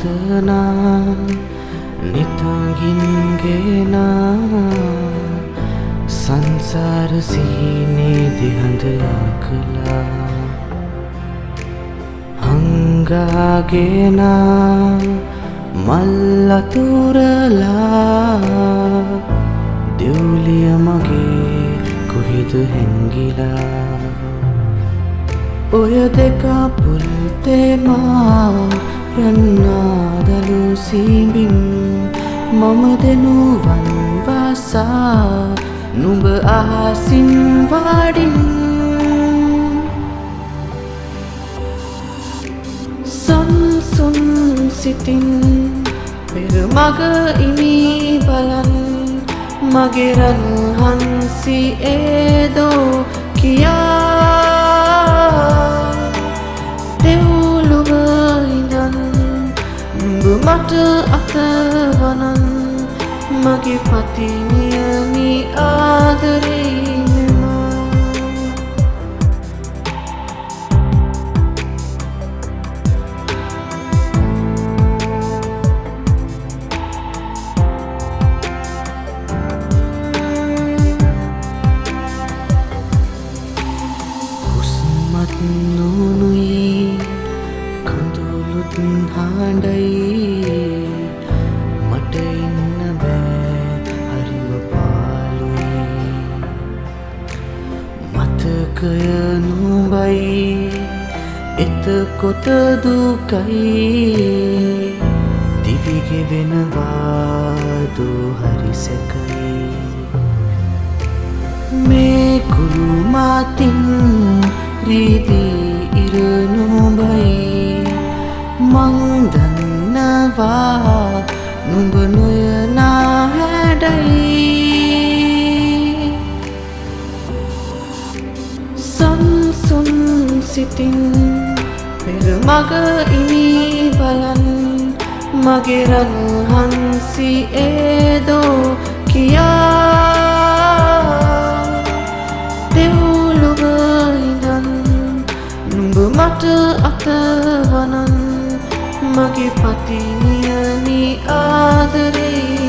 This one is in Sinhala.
පතනා නිතගින්ගෙන සංසාර සීනේ දිහඳලා කළා හංගාගෙන මල්ලතුරලා දෙව්ලිය මගේ කොහෙද හැංගිලා ඔය දෙක පුල්තේමා රන්නාදලු සීඹින් මම දෙනුවන් වසා නුඹ අහසින් වාඩින් සන්සුන් සිතින් පෙර මග ඉමී බලන් මගේ රන් හන්සි ඒදෝ කියා දෙව්ලොව ඉඳන් නුඹ මට අතවනන් මගේ පතිනියනි ආදරේ නොනුයි කඳුළුත් හඬයි මට ඉන්න බෑ හරිම පාළුයි මතකය නුඹයි එතකොට දුකයි දිවිගෙවෙනවාදු හරි සැකයි මේ කුළු මාතින් රීදී ඉර නුඹයි මං දන්නවා නුඹ නොයනා හැඩයි සන්සුන් සිතින් පෙර මග ඉමී බලන් මගේ රන් හන්සි ඒදෝ කියා දෙව්ලොව ඉඳන් නුඹ මට අතවනන් මගේ පතිනියනි ආදරේ